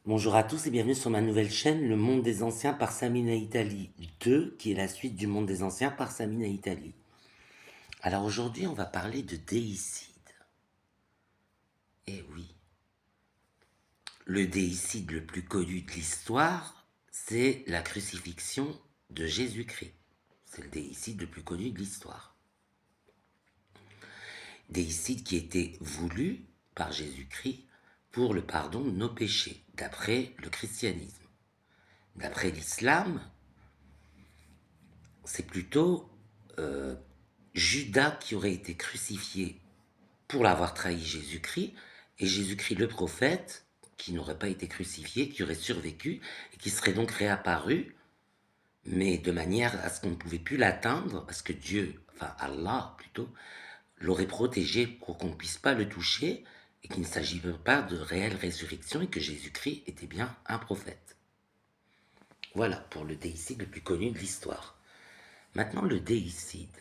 Bonjour à tous et bienvenue sur ma nouvelle chaîne, Le Monde des Anciens par Samina Italie 2, qui est la suite du Monde des Anciens par Samina Italie. Alors aujourd'hui, on va parler de déicide. Eh oui, le déicide le plus connu de l'histoire, c'est la crucifixion de Jésus-Christ. C'est le déicide le plus connu de l'histoire. Déicide qui était voulu par Jésus-Christ pour le pardon de nos péchés, d'après le christianisme. D'après l'islam, c'est plutôt Judas qui aurait été crucifié pour l'avoir trahi Jésus-Christ, et Jésus-Christ le prophète, qui n'aurait pas été crucifié, qui aurait survécu, et qui serait donc réapparu, mais de manière à ce qu'on ne pouvait plus l'atteindre, parce que Dieu, enfin Allah plutôt, l'aurait protégé pour qu'on ne puisse pas le toucher, et qu'il ne s'agit pas de réelle résurrection, et que Jésus-Christ était bien un prophète. Voilà pour le déicide le plus connu de l'histoire. Maintenant, le déicide.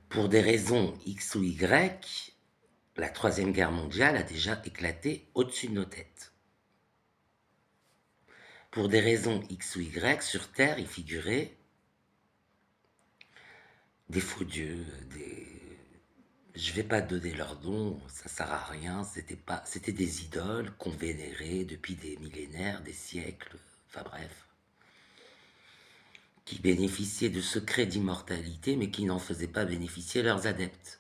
Pour des raisons X ou Y, la Troisième Guerre mondiale a déjà éclaté au-dessus de nos têtes. Pour des raisons X ou Y, sur Terre, il figurait des faux dieux, je ne vais pas donner leur nom, ça sert à rien, c'était des idoles qu'on vénérait depuis des millénaires, des siècles, enfin bref, qui bénéficiaient de secrets d'immortalité, mais qui n'en faisaient pas bénéficier leurs adeptes.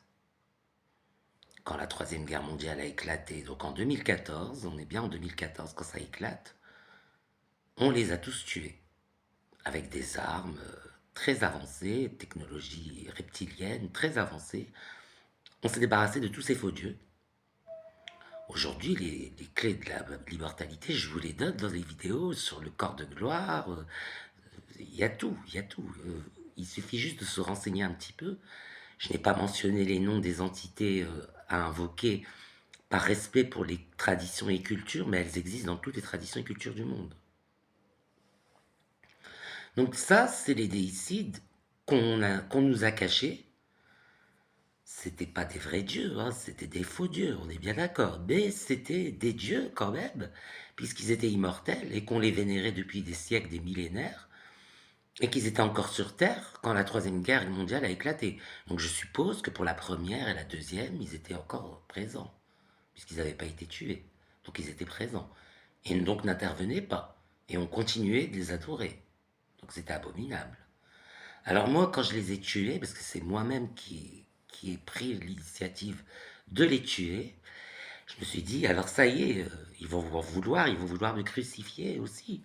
Quand la Troisième Guerre mondiale a éclaté, donc en 2014, on est bien en 2014 quand ça éclate, on les a tous tués, avec des armes très avancées, technologie reptilienne très avancée. On s'est débarrassé de tous ces faux dieux. Aujourd'hui, les clés de l'immortalité, je vous les donne dans des vidéos sur le corps de gloire. Il y a tout, il y a tout. Il suffit juste de se renseigner un petit peu. Je n'ai pas mentionné les noms des entités à invoquer par respect pour les traditions et cultures, mais elles existent dans toutes les traditions et cultures du monde. Donc ça, c'est les déicides qu'on nous a cachés. C'était pas des vrais dieux, hein, c'était des faux dieux, on est bien d'accord. Mais c'était des dieux quand même, puisqu'ils étaient immortels et qu'on les vénérait depuis des siècles, des millénaires, et qu'ils étaient encore sur Terre quand la Troisième Guerre mondiale a éclaté. Donc je suppose que pour la première et la deuxième, ils étaient encore présents, puisqu'ils n'avaient pas été tués. Donc ils étaient présents. Et donc n'intervenaient pas. Et on continuait de les adorer. Donc c'était abominable. Alors moi, quand je les ai tués, parce que c'est moi-même qui ai pris l'initiative de les tuer, je me suis dit, alors ça y est, ils vont vouloir me crucifier aussi.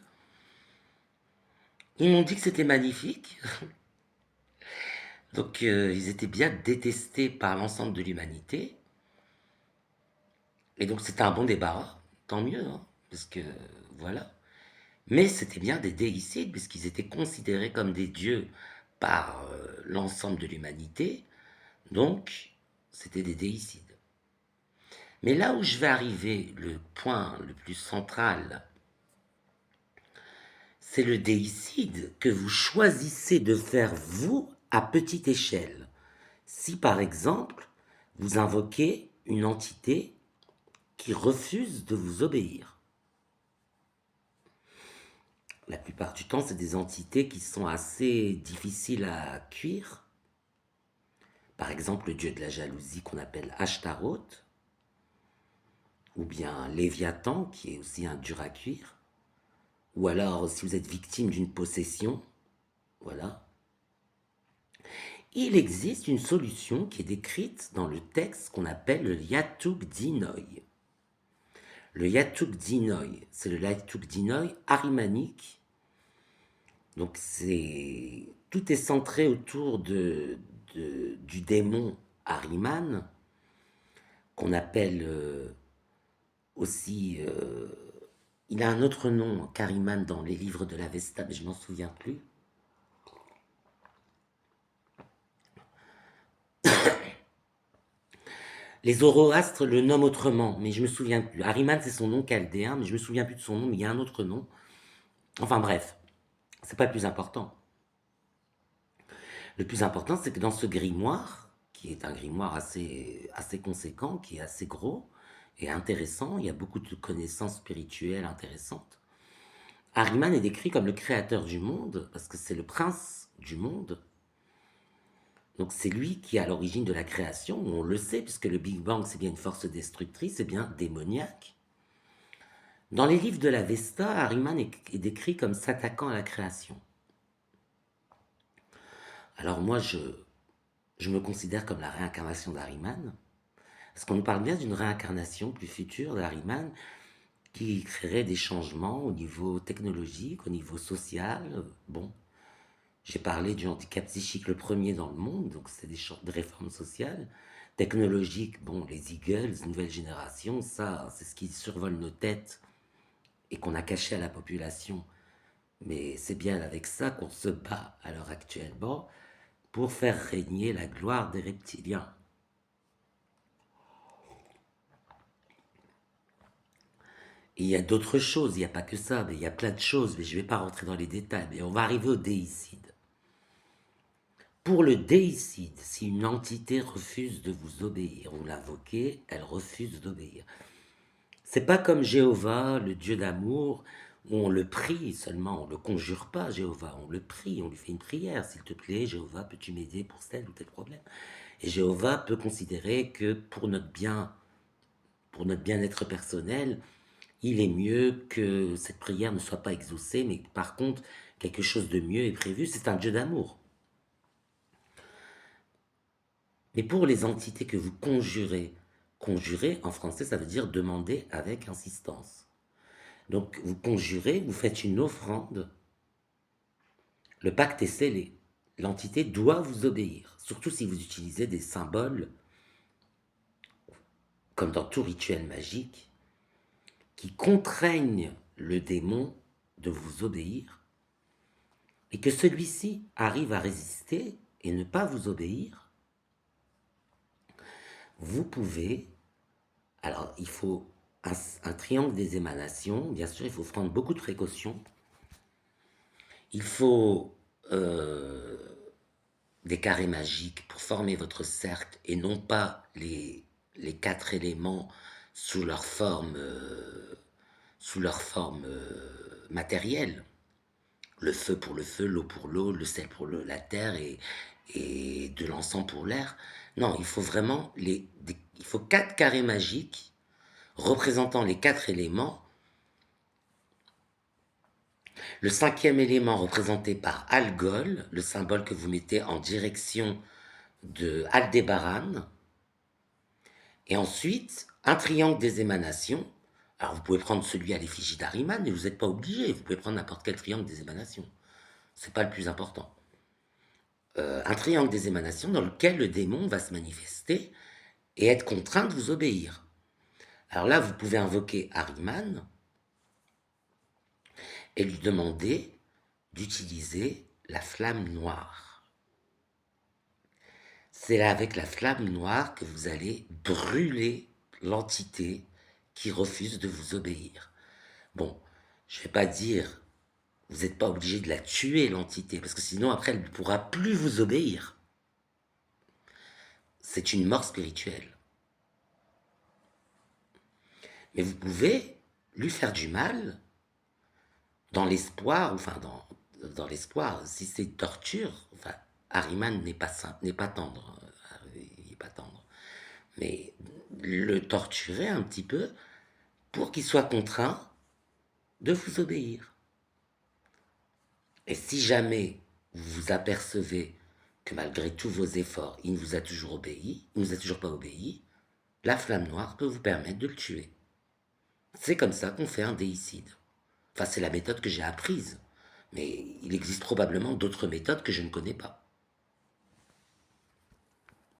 Ils m'ont dit que c'était magnifique, donc ils étaient bien détestés par l'ensemble de l'humanité, et donc c'était un bon débarras, tant mieux, hein, parce que voilà. Mais c'était bien des déicides, puisqu'ils étaient considérés comme des dieux par l'ensemble de l'humanité, donc c'était des déicides. Mais là où je vais arriver, le point le plus central, c'est le déicide que vous choisissez de faire vous à petite échelle. Si par exemple, vous invoquez une entité qui refuse de vous obéir. La plupart du temps, c'est des entités qui sont assez difficiles à cuire. Par exemple, le dieu de la jalousie qu'on appelle Ashtaroth, ou bien Léviathan, qui est aussi un dur à cuire. Ou alors, si vous êtes victime d'une possession, voilà. Il existe une solution qui est décrite dans le texte qu'on appelle le Yatuk Dinoï. Le Yatuk Dinoï, c'est le Yatuk Dinoï arimanique. Donc tout est centré autour du démon Ahriman, qu'on appelle aussi... il a un autre nom qu'Ahriman dans les livres de l'Avesta, mais je m'en souviens plus. Les Zoroastres le nomment autrement, mais je me souviens plus. Ahriman, c'est son nom chaldéen, mais je me souviens plus de son nom, mais il y a un autre nom. Enfin bref, c'est pas le plus important. Le plus important, c'est que dans ce grimoire, qui est un grimoire assez conséquent, qui est assez gros, et intéressant, il y a beaucoup de connaissances spirituelles intéressantes. Ahriman est décrit comme le créateur du monde, parce que c'est le prince du monde. Donc c'est lui qui est à l'origine de la création, on le sait, puisque le Big Bang, c'est bien une force destructrice, c'est bien démoniaque. Dans les livres de la Vesta, Ahriman est décrit comme s'attaquant à la création. Alors moi, je me considère comme la réincarnation d'Ahriman, parce qu'on nous parle bien d'une réincarnation plus future d'Ahriman, qui créerait des changements au niveau technologique, au niveau social. Bon, j'ai parlé du handicap psychique le premier dans le monde, donc c'est des réformes sociales. Technologiques, bon, les Eagles, nouvelle génération, ça, c'est ce qui survole nos têtes et qu'on a caché à la population. Mais c'est bien avec ça qu'on se bat à l'heure actuelle, bon, pour faire régner la gloire des reptiliens. Et il y a d'autres choses, il n'y a pas que ça, mais il y a plein de choses, mais je ne vais pas rentrer dans les détails, mais on va arriver au déicide. Pour le déicide, si une entité refuse de vous obéir, vous l'invoquez, elle refuse d'obéir. C'est pas comme Jéhovah, le Dieu d'amour, où on le prie seulement, on le conjure pas, Jéhovah, on le prie, on lui fait une prière. S'il te plaît, Jéhovah, peux-tu m'aider pour tel ou tel problème? Et Jéhovah peut considérer que pour notre bien, pour notre bien-être personnel, il est mieux que cette prière ne soit pas exaucée, mais par contre, quelque chose de mieux est prévu. C'est un Dieu d'amour. Mais pour les entités que vous conjurez, conjurer en français, ça veut dire demander avec insistance. Donc vous conjurez, vous faites une offrande, le pacte est scellé. L'entité doit vous obéir, surtout si vous utilisez des symboles, comme dans tout rituel magique, qui contraignent le démon de vous obéir, et que celui-ci arrive à résister et ne pas vous obéir. Vous pouvez, alors il faut un triangle des émanations, bien sûr il faut prendre beaucoup de précautions, il faut des carrés magiques pour former votre cercle et non pas les quatre éléments sous leur forme, matérielle. Le feu pour le feu, l'eau pour l'eau, le sel pour la terre et de l'encens pour l'air. Non, il faut vraiment il faut 4 carrés magiques représentant les 4 éléments. Le 5e élément représenté par Algol, le symbole que vous mettez en direction de Aldébaran. Et ensuite, un triangle des émanations. Alors vous pouvez prendre celui à l'effigie d'Ahriman, mais vous n'êtes pas obligé. Vous pouvez prendre n'importe quel triangle des émanations. C'est pas le plus important. Un triangle des émanations dans lequel le démon va se manifester et être contraint de vous obéir. Alors là, vous pouvez invoquer Ahriman et lui demander d'utiliser la flamme noire. C'est là avec la flamme noire que vous allez brûler l'entité qui refuse de vous obéir. Bon, je ne vais pas dire, vous n'êtes pas obligé de la tuer, l'entité, parce que sinon après elle ne pourra plus vous obéir. C'est une mort spirituelle. Mais vous pouvez lui faire du mal dans l'espoir, enfin dans l'espoir, si c'est une torture, enfin, Ahriman n'est pas tendre, il n'est pas tendre, mais le torturer un petit peu pour qu'il soit contraint de vous obéir. Et si jamais vous vous apercevez que malgré tous vos efforts, il ne vous a toujours obéi, il ne vous a toujours pas obéi, la flamme noire peut vous permettre de le tuer. C'est comme ça qu'on fait un déicide. Enfin, c'est la méthode que j'ai apprise. Mais il existe probablement d'autres méthodes que je ne connais pas.